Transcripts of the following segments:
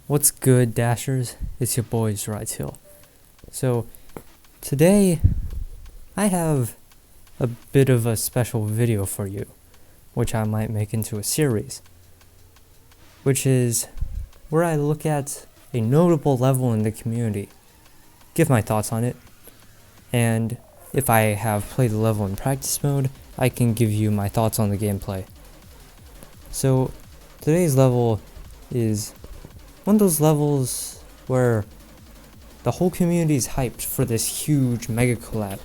What's good, Dashers? It's your boy SrGuillester. So, today I have a bit of a special video for you, which I might make into a series, which is where I look at a notable level in the community, give my thoughts on it, and if I have played the level in practice mode, I can give you my thoughts on the gameplay. So, today's level is one of those levels where the whole community is hyped for this huge mega collab,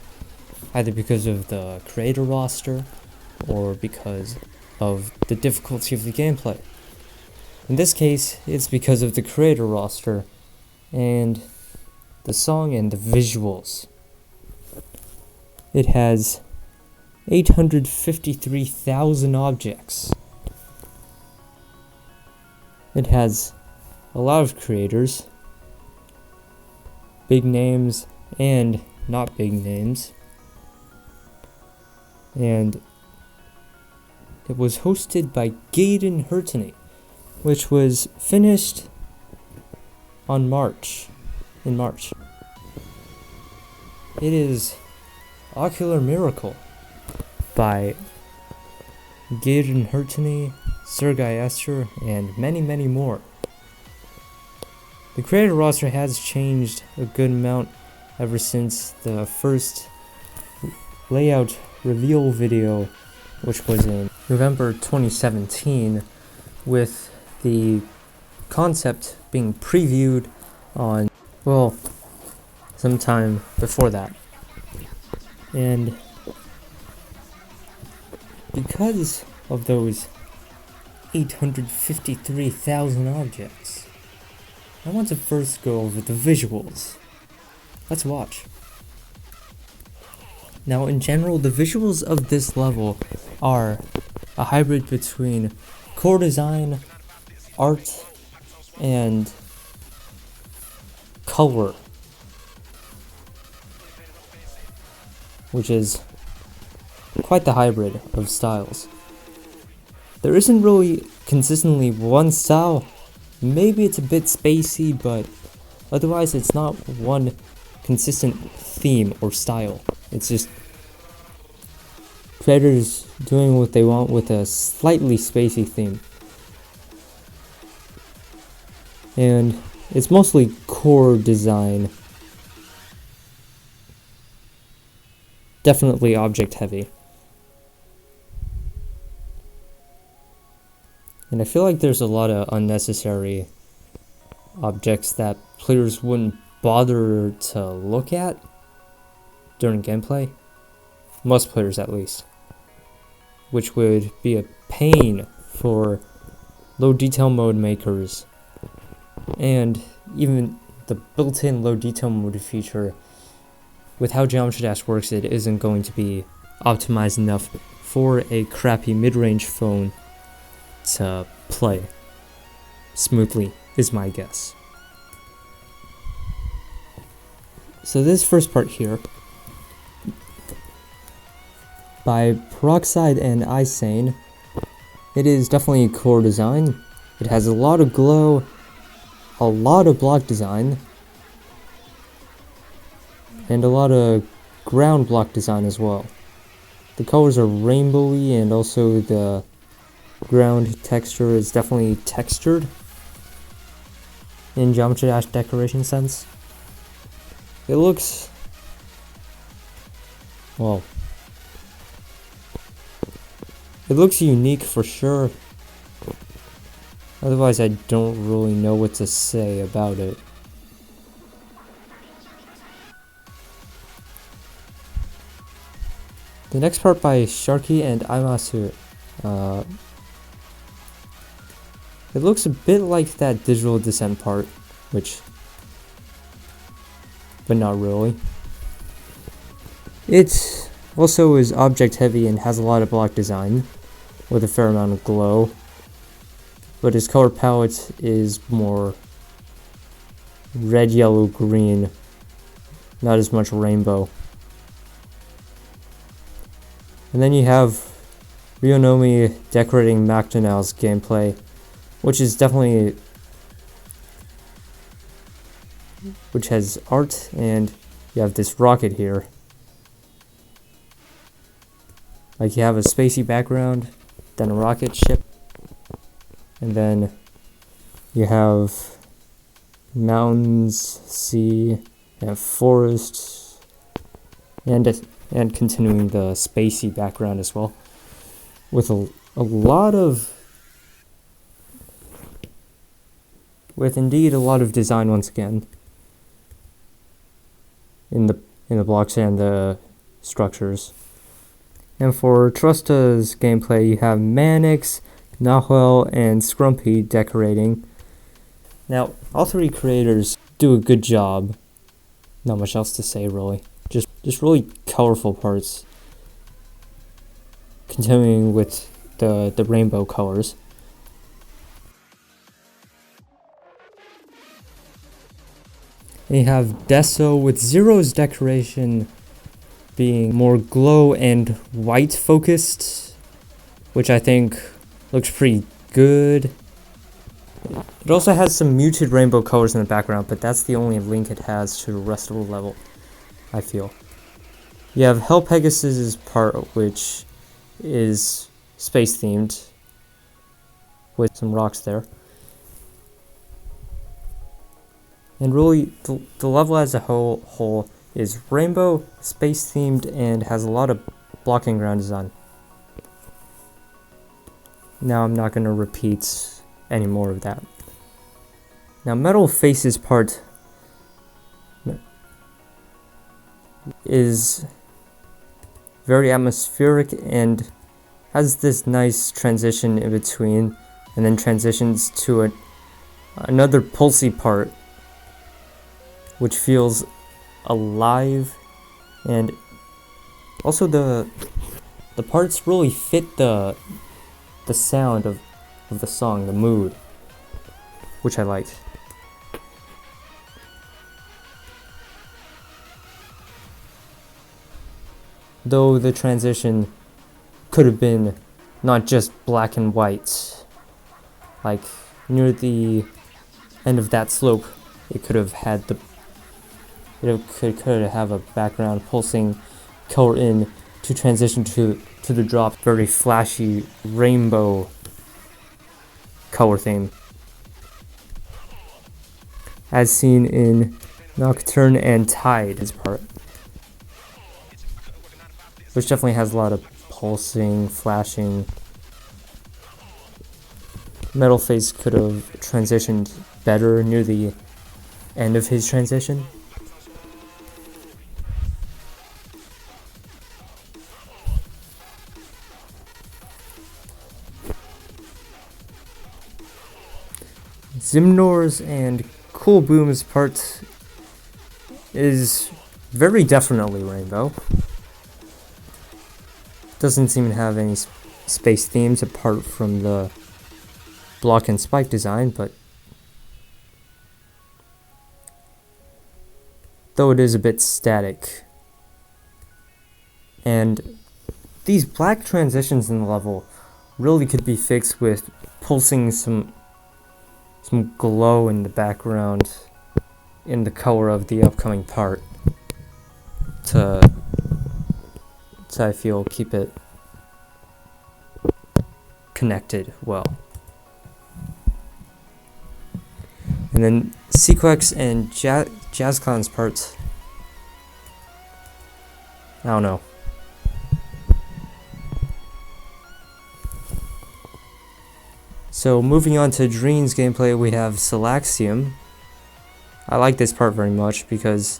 either because of the creator roster or because of the difficulty of the gameplay. In this case, it's because of the creator roster and the song and the visuals. It has 853,000 objects. It has a lot of creators, big names and not big names, and it was hosted by GaidenHertuny, which was finished in March. It is Ocular Miracle by GaidenHertuny, SrGuillester, and many more. The creator roster has changed a good amount ever since the first layout reveal video, which was in November 2017, with the concept being previewed on, well, sometime before that. And because of those 853,000 objects, I want to first go over the visuals. Let's watch. Now, in general, the visuals of this level are a hybrid between core design, art, and color, which is quite the hybrid of styles. There isn't really consistently one style. Maybe it's a bit spacey, but otherwise it's not one consistent theme or style. It's just creators doing what they want with a slightly spacey theme. And it's mostly core design. Definitely object heavy. And I feel like there's a lot of unnecessary objects that players wouldn't bother to look at during gameplay. Most players, at least. Which would be a pain for low detail mode makers. And even the built-in low detail mode feature, with how Geometry Dash works, it isn't going to be optimized enough for a crappy mid-range phone to play smoothly, is my guess. So this first part here, by Peroxide and Isane, it is definitely a core design. It has a lot of glow, a lot of block design, and a lot of ground block design as well. The colors are rainbowy, and also the ground texture is definitely textured in Geometry Dash decoration sense. It looks, well, it looks unique for sure. Otherwise, I don't really know what to say about it. The next part by Sharky and Aimasu. It looks a bit like that Digital Descent part, but not really. It also is object heavy and has a lot of block design, with a fair amount of glow, but his color palette is more red, yellow, green, not as much rainbow. And then you have Ryonomi decorating McDonald's gameplay, which is definitely which has art, and you have this rocket here. Like you have a spacey background, then a rocket ship, and then you have mountains, sea, you have forests, and continuing the spacey background as well, with a lot of, with indeed a lot of design once again in the blocks and the structures. And for Trusta's gameplay, you have Manix, Nahuel, and Scrumpy decorating. Now, all three creators do a good job. Not much else to say, really. Just really colorful parts. Continuing with the rainbow colors. And you have Deso with Zero's decoration being more glow and white focused, which I think looks pretty good. It also has some muted rainbow colors in the background, but that's the only link it has to the rest of the level, I feel. You have Hell Pegasus's part, which is space themed, with some rocks there. And really, the level as a whole is rainbow, space themed, and has a lot of blocking ground design. Now I'm not going to repeat any more of that. Now Metal Face's part is very atmospheric and has this nice transition in between, and then transitions to another pulsy part, which feels alive, and also the parts really fit the sound of the song, the mood, which I liked. Though the transition could have been not just black and white, like near the end of that slope, it could have had could have a background pulsing color in to transition to the drop, very flashy rainbow color theme, as seen in Nocturne and Tide's part, which definitely has a lot of pulsing, flashing. Metal Face could have transitioned better near the end of his transition. Zimnor's and Cool Boom's part is very definitely rainbow. Doesn't seem to have any space themes apart from the block and spike design, but though it is a bit static. And these black transitions in the level really could be fixed with pulsing some glow in the background in the color of the upcoming part to I feel keep it connected well. And then Sequex and JazzCon's parts, I don't know. So moving on to Dreen's gameplay, we have Salaxium. I like this part very much because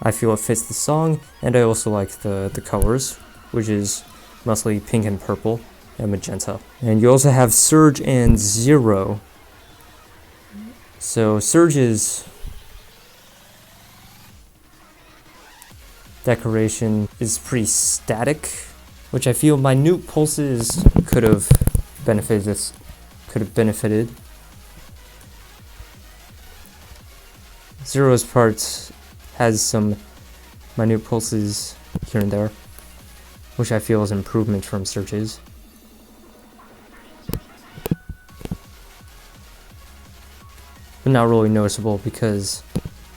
I feel it fits the song, and I also like the colors, which is mostly pink and purple and magenta. And you also have Surge and Xaro. So Surge's decoration is pretty static, which I feel minute pulses could have benefited. Xaro's part has some minute pulses here and there, which I feel is improvement from Surge's. but not really noticeable because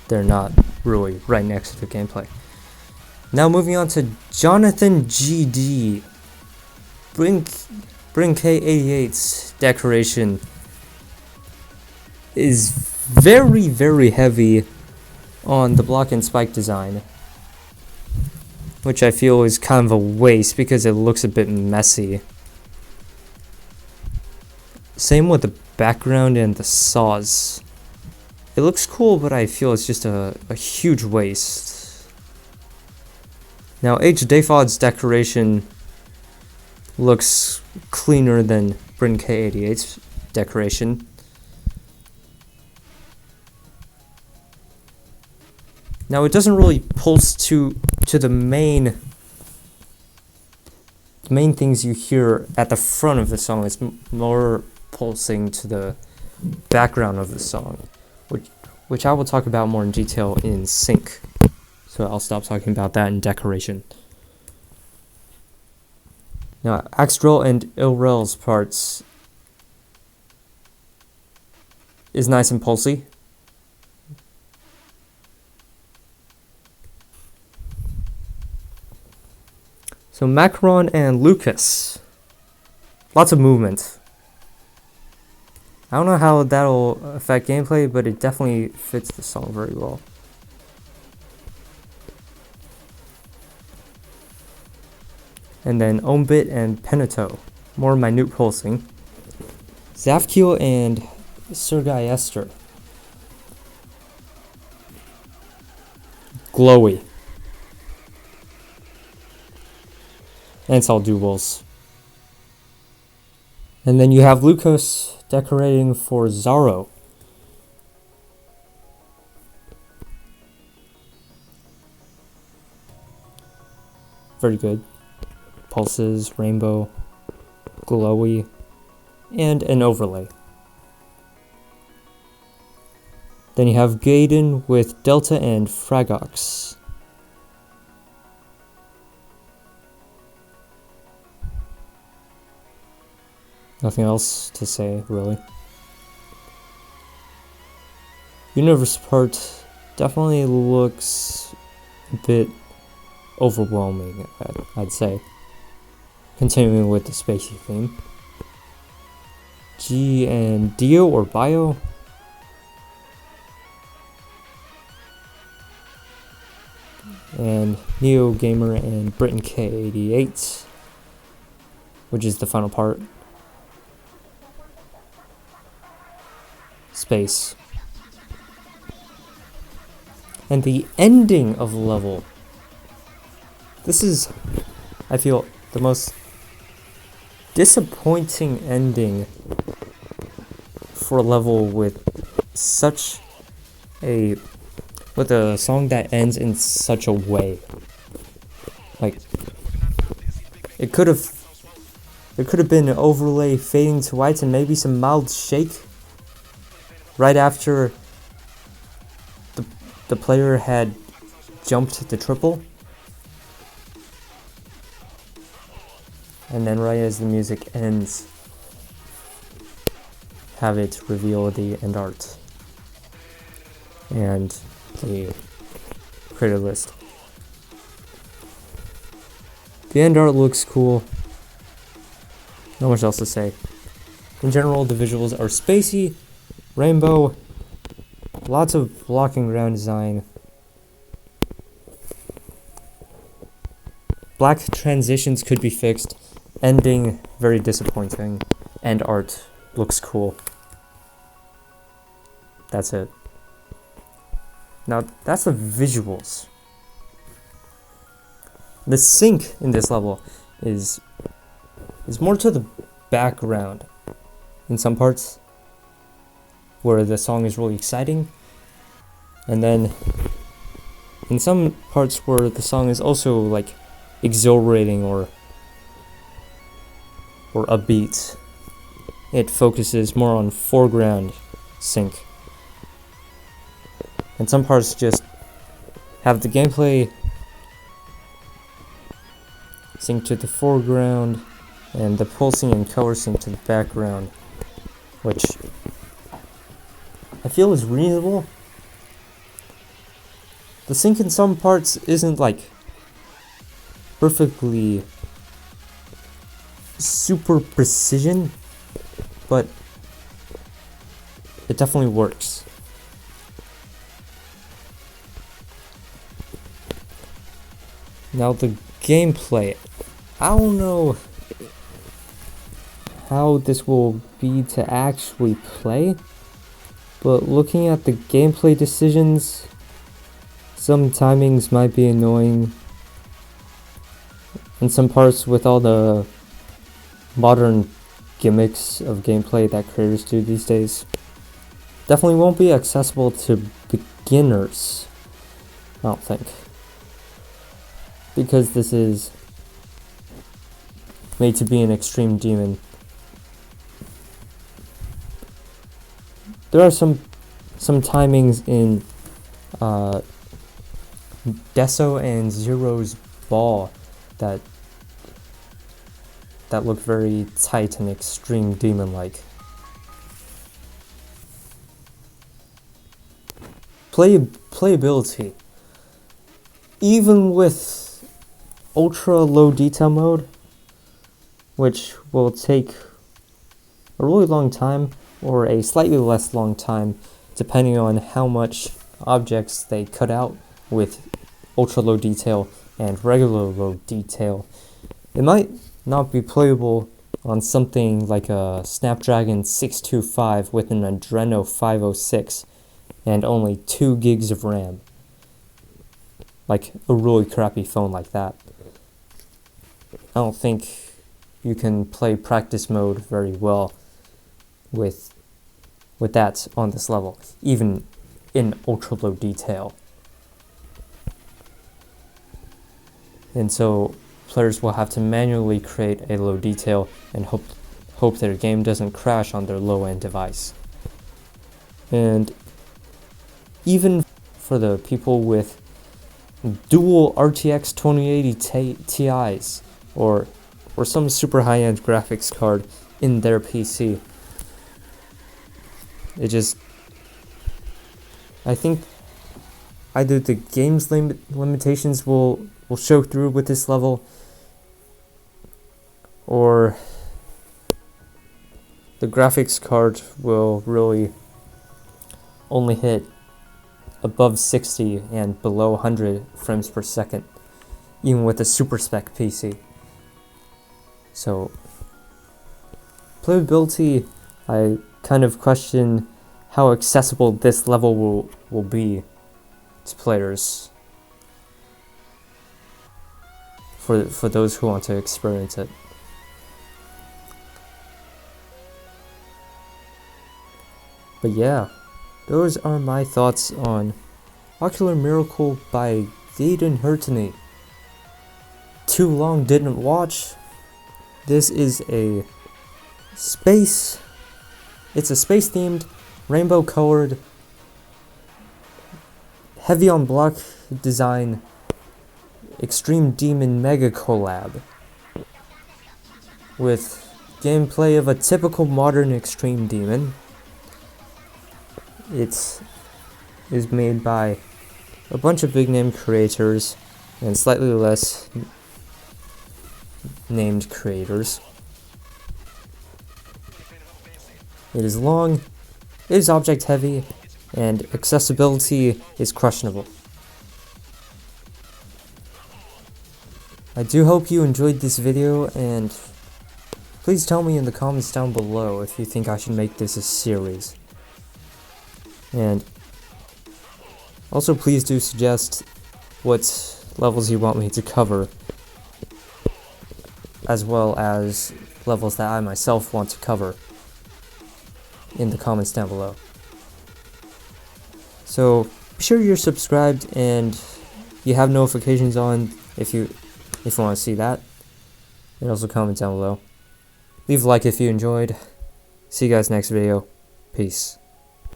they're not really right next to the gameplay. Now moving on to JonathanGD. Bring K88's decoration is very, very heavy on the block and spike design, which I feel is kind of a waste because it looks a bit messy. Same with the background and the saws. It looks cool, but I feel it's just a huge waste. Now HJfod's decoration looks cleaner than Bryn K88's decoration. Now it doesn't really pulse to the main things you hear at the front of the song. It's more pulsing to the background of the song, which I will talk about more in detail in sync. So I'll stop talking about that in decoration. Now Xaro and Ilrell's parts is nice and pulsy. So Makaron and Lucas, lots of movement. I don't know how that'll affect gameplay, but it definitely fits the song very well. And then Ombit and Pennutoh, more minute pulsing. Zafkiel and SrGuillester, glowy. And it's all duels. And then you have Lucas decorating for Xaro. Very good. Pulses, rainbow, glowy, and an overlay. Then you have Gaiden with Delta and Fragox. Nothing else to say, really. Universe part definitely looks a bit overwhelming, I'd say. Continuing with the spacey theme. G and Dio or Bio. And Neo Gamer and Britain K88, which is the final part. Space. And the ending of the level. This is, I feel, the most disappointing ending for a level with such a song that ends in such a way. Like, it could have been an overlay fading to white and maybe some mild shake right after the player had jumped the triple. And then right as the music ends, have it reveal the end art and the creator list. The end art looks cool. Not much else to say. In general, the visuals are spacey, rainbow, lots of blocking ground design. Black transitions could be fixed. Ending, very disappointing. End art looks cool. That's it. Now, that's the visuals. The sync in this level is more to the background in some parts where the song is really exciting, and then in some parts where the song is also like exhilarating or upbeat, it focuses more on foreground sync. And some parts just have the gameplay sync to the foreground and the pulsing and color sync to the background, which I feel is reasonable. The sync in some parts isn't like perfectly super precision, but it definitely works. Now the gameplay, I don't know how this will be to actually play, but looking at the gameplay decisions, some timings might be annoying, and some parts with all the modern gimmicks of gameplay that creators do these days definitely won't be accessible to beginners, I don't think, because this is made to be an extreme demon. There are some timings in Deso and Xaro's ball that look very tight and extreme demon-like. Playability. Even with ultra low detail mode, which will take a really long time or a slightly less long time depending on how much objects they cut out with ultra low detail and regular low detail, it might not be playable on something like a Snapdragon 625 with an Adreno 506 and only 2 gigs of RAM. Like a really crappy phone like that. I don't think you can play practice mode very well with that on this level, even in ultra low detail. And so players will have to manually create a low detail and hope their game doesn't crash on their low-end device. And even for the people with dual RTX 2080 Ti's or some super high-end graphics card in their PC, I think either the game's limitations will show through with this level, or the graphics card will really only hit above 60 and below 100 frames per second, even with a super spec PC. So playability, I kind of question how accessible this level will be to players for those who want to experience it. But yeah, those are my thoughts on Ocular Miracle by GaidenHertuny. Too long didn't watch. This is a space themed, rainbow colored, heavy on block design, extreme demon mega collab with gameplay of a typical modern extreme demon. It is made by a bunch of big name creators and slightly less named creators. It is long, it is object heavy, and accessibility is questionable. I do hope you enjoyed this video, and please tell me in the comments down below if you think I should make this a series. And also please do suggest what levels you want me to cover, as well as levels that I myself want to cover in the comments down below. So be sure you're subscribed and you have notifications on if you want to see that. And also comment down below. Leave a like if you enjoyed. See you guys next video. Peace.